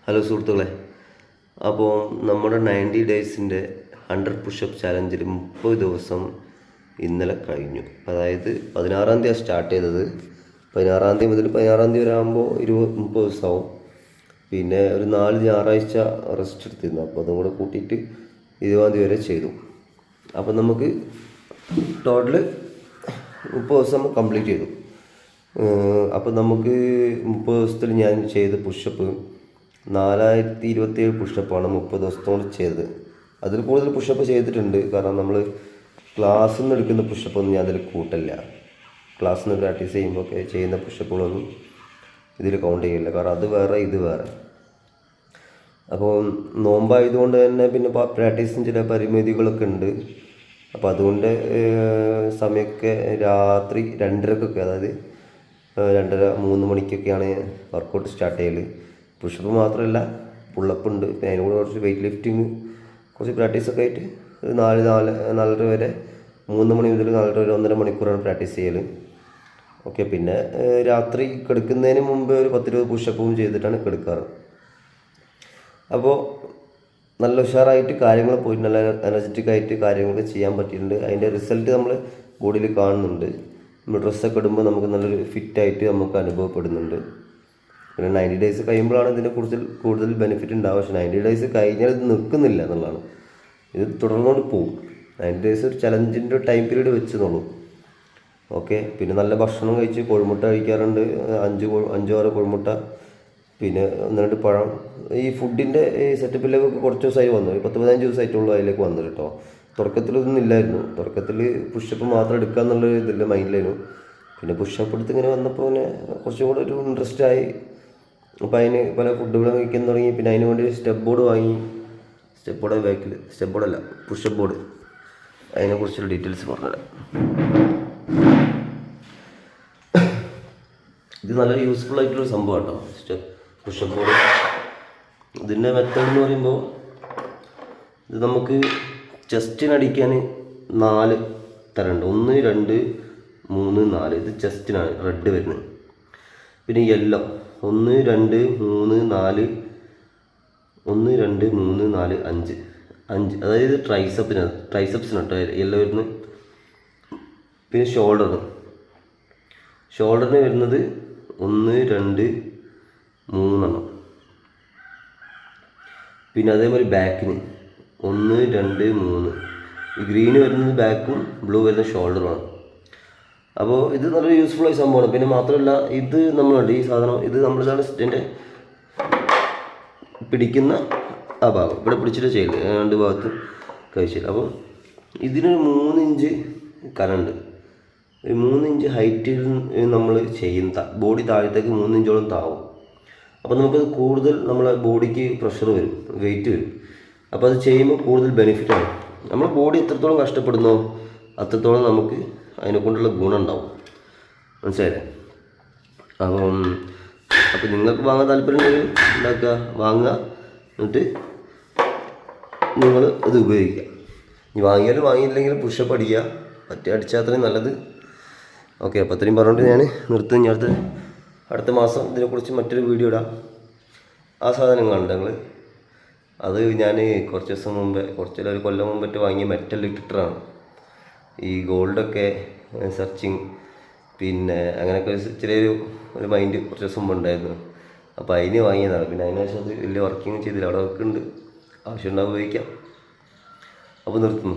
Hello സുഹൃത്തുക്കളെ, അപ്പോൾ നമ്മുടെ 90 ഡേയ്സിൻ്റെ 100 പുഷപ്പ് ചാലഞ്ചിൽ 30 ദിവസം ഇന്നലെ കഴിഞ്ഞു. അതായത് 16-ാം തീയതി സ്റ്റാർട്ട് ചെയ്തത്. 16-ാം തീയതി മുതൽ 16-ാം തീയതി വരെ ആകുമ്പോൾ 30 ദിവസമാവും. പിന്നെ ഒരു 4 ഞായറാഴ്ച റെസ്റ്റ് എടുത്തിരുന്നു. അപ്പോൾ അതും കൂടെ കൂട്ടിയിട്ട് 20-ാം തീയതി വരെ ചെയ്തു. അപ്പോൾ നമുക്ക് ടോട്ടൽ 30 ദിവസം കംപ്ലീറ്റ് ചെയ്തു. അപ്പോൾ നമുക്ക് 30 ദിവസത്തിൽ ഞാൻ ചെയ്ത പുഷപ്പ് 4027 പുഷപ്പാണ് 30 ദിവസത്തോട് ചെയ്തത്. അതിൽ കൂടുതൽ പുഷപ്പ് ചെയ്തിട്ടുണ്ട്. കാരണം നമ്മൾ ക്ലാസ്സിൽ നിന്ന് എടുക്കുന്ന പുഷപ്പൊന്നും ഞാൻ അതിൽ കൂട്ടില്ല. ക്ലാസ്സിൽ നിന്ന് പ്രാക്ടീസ് ചെയ്യുമ്പോൾ ഒക്കെ ചെയ്യുന്ന പുഷപ്പുകളൊന്നും ഇതിൽ കൗണ്ട് ചെയ്യില്ല. കാരണം അത് വേറെ ഇത് വേറെ. അപ്പോൾ നോമ്പായതുകൊണ്ട് തന്നെ പിന്നെ പ്രാക്ടീസിന് ചില പരിമിതികളൊക്കെ ഉണ്ട്. അപ്പോൾ അതുകൊണ്ട് സമയമൊക്കെ രാത്രി 2:30-ക്കൊക്കെ, അതായത് 2:30-3 മണിക്കൊക്കെയാണ് വർക്കൗട്ട് സ്റ്റാർട്ട് ചെയ്യൽ. പുഷപ്പ് മാത്രമല്ല, പുള്ളപ്പ് ഉണ്ട്. പിന്നെ അതിന് കൂടെ കുറച്ച് വെയിറ്റ് ലിഫ്റ്റിങ്, കുറച്ച് പ്രാക്ടീസൊക്കെ ആയിട്ട് 4:30 വരെ, 3 മണി മുതൽ 4:30 വരെ 1.5 മണിക്കൂറാണ് പ്രാക്ടീസ് ചെയ്യൽ. ഓക്കെ. പിന്നെ രാത്രി കിടക്കുന്നതിന് മുമ്പ് ഒരു 10-20 പുഷപ്പും ചെയ്തിട്ടാണ് കിടക്കാറ്. അപ്പോൾ നല്ല ഉഷാറായിട്ട് കാര്യങ്ങൾ പോയിട്ട് നല്ല എനർജറ്റിക് ആയിട്ട് കാര്യങ്ങളൊക്കെ ചെയ്യാൻ പറ്റിയിട്ടുണ്ട്. അതിൻ്റെ റിസൾട്ട് നമ്മൾ ബോഡിയിൽ കാണുന്നുണ്ട്. നമ്മൾ ഡ്രസ്സൊക്കെ ഇടുമ്പോൾ നമുക്ക് നല്ലൊരു ഫിറ്റായിട്ട് നമുക്ക് അനുഭവപ്പെടുന്നുണ്ട്. പിന്നെ 90 ഡേയ്സ് കഴിയുമ്പോഴാണ് ഇതിനെ കൂടുതൽ ബെനിഫിറ്റ് ഉണ്ടാവുക. പക്ഷേ 90 ഡേയ്സ് കഴിഞ്ഞാൽ ഇത് നിൽക്കുന്നില്ല എന്നുള്ളതാണ്. ഇത് തുടർന്നുകൊണ്ട് പോകും. 90 ഡേയ്സ് ഒരു ചലഞ്ചിൻ്റെ ടൈം പീരീഡ് വെച്ചെന്നുള്ളൂ. ഓക്കെ. പിന്നെ നല്ല ഭക്ഷണം കഴിച്ച് കോഴിമുട്ട കഴിക്കാറുണ്ട്. 5-6 കോഴിമുട്ട, പിന്നെ 1-2 പഴം. ഈ ഫുഡിൻ്റെ ഈ സെറ്റപ്പിലേക്ക് കുറച്ച് ദിവസമായി വന്നു. 10-15 ദിവസമായിട്ടുള്ളൂ അതിലേക്ക് വന്നത് കേട്ടോ. തുടക്കത്തിലൊന്നും ഇല്ലായിരുന്നു. തുടക്കത്തിൽ പുഷപ്പ് മാത്രം എടുക്കുക എന്നുള്ള ഇതില്ല മൈൻഡിലായിരുന്നു. പിന്നെ പുഷപ്പ് എടുത്ത് ഇങ്ങനെ വന്നപ്പോൾ പിന്നെ കുറച്ചും കൂടെ ഒരു ഇൻട്രസ്റ്റ് ആയി. അപ്പോൾ അതിന് പല ഫുഡുകളും കഴിക്കാൻ തുടങ്ങി. പിന്നെ അതിന് വേണ്ടി സ്റ്റെപ്പ് ബോർഡ് വാങ്ങി. സ്റ്റെപ്പ് ബോർഡല്ല, പുഷപ്പ് ബോർഡ്. അതിനെക്കുറിച്ചുള്ള ഡീറ്റെയിൽസ് പറഞ്ഞുതരാം. ഇത് നല്ല യൂസ്ഫുൾ ആയിട്ടുള്ളൊരു സംഭവം കേട്ടോ, പുഷപ്പ് ബോർഡ്. ഇതിൻ്റെ മെത്തേഡ് എന്ന് പറയുമ്പോൾ, ഇത് നമുക്ക് ചെസ്റ്റിനടിക്കാൻ 4 തരമുണ്ട്. 1, 2, 3, 4. ഇത് ചെസ്റ്റിനാണ് റെഡ് വരുന്നത്. പിന്നെ യെല്ലോ 1, 2, 3, 4, 1, 2, 3, 4, 5. അതായത് ട്രൈസെപ്സിനാണ് യെല്ലോ വരുന്നത്. പിന്നെ ഷോൾഡറിന് വരുന്നത് 1, 2, 3. പിന്നെ അതേമാതിരി ബാക്കിന് 1, 2, 3. ഈ ഗ്രീന് വരുന്നത് ബാക്കും ബ്ലൂ വരുന്ന ഷോൾഡറുമാണ്. അപ്പോൾ ഇത് നല്ലൊരു യൂസ്ഫുൾ ആയ സംഭവമാണ്. പിന്നെ മാത്രമല്ല, ഇത് നമ്മളുണ്ട് ഈ സാധനം, ഇത് നമ്മളിതാണ് ഇതിൻ്റെ പിടിക്കുന്ന ആ ഭാഗം ഇവിടെ പിടിച്ചിട്ട് ചെയ്യില്ല, 2 ഭാഗത്തും കഴിച്ചില്ല. അപ്പോൾ ഇതിനൊരു 3 ഇഞ്ച് കനമുണ്ട്. 3 ഇഞ്ച് ഹൈറ്റിൽ നമ്മൾ ചെയ്യുന്ന ബോഡി താഴത്തേക്ക് 3 ഇഞ്ചോളം താവും. അപ്പോൾ നമുക്കത് കൂടുതൽ നമ്മളെ ബോഡിക്ക് പ്രഷർ വരും, വെയിറ്റ് വരും. അപ്പോൾ അത് ചെയ്യുമ്പോൾ കൂടുതൽ ബെനിഫിറ്റാണ്. നമ്മുടെ ബോഡി എത്രത്തോളം കഷ്ടപ്പെടുന്നോ അത്രത്തോളം നമുക്ക് അതിനെക്കൊണ്ടുള്ള ഗുണം ഉണ്ടാവും. മനസ്സിലായില്ലേ? അപ്പോൾ നിങ്ങൾക്ക് വാങ്ങാൻ താല്പര്യമുണ്ടെങ്കിൽ ഉണ്ടാക്കുക, വാങ്ങുക, എന്നിട്ട് നിങ്ങൾ ഇത് ഉപയോഗിക്കുക. ഇനി വാങ്ങിയാലും വാങ്ങിയില്ലെങ്കിലും പുഷപ്പ് അടിക്കുക. അടിച്ചാൽ അത്രയും നല്ലത്. ഓക്കെ. അപ്പോൾ അത്രയും പറഞ്ഞുകൊണ്ട് ഞാൻ നിർത്തും. ഞാൻ അടുത്ത മാസം ഇതിനെക്കുറിച്ച് മറ്റൊരു വീഡിയോ ഇടാം. ആ സാധനം കാണണ്ട നിങ്ങൾ. അത് ഞാൻ കുറച്ച് ദിവസം മുമ്പേ, ഒരു കൊല്ലം മുമ്പറ്റ് വാങ്ങിയ മെറ്റൽ ഡിറ്റക്ടറാണ്. ഈ ഗോൾഡൊക്കെ സെർച്ചിങ് പിന്നെ അങ്ങനെയൊക്കെ ചെറിയൊരു മൈൻഡ് കുറച്ച് ദിവസം മുമ്പ് ഉണ്ടായിരുന്നു. അപ്പോൾ അതിന് വാങ്ങിയതാണ്. പിന്നെ അതിനുശേഷം അത് വലിയ വർക്കിങ് ചെയ്തില്ല. അവിടെ വർക്കുണ്ട്, ആവശ്യമുണ്ടാകും ഉപയോഗിക്കാം. അപ്പോൾ നിർത്തുന്നു.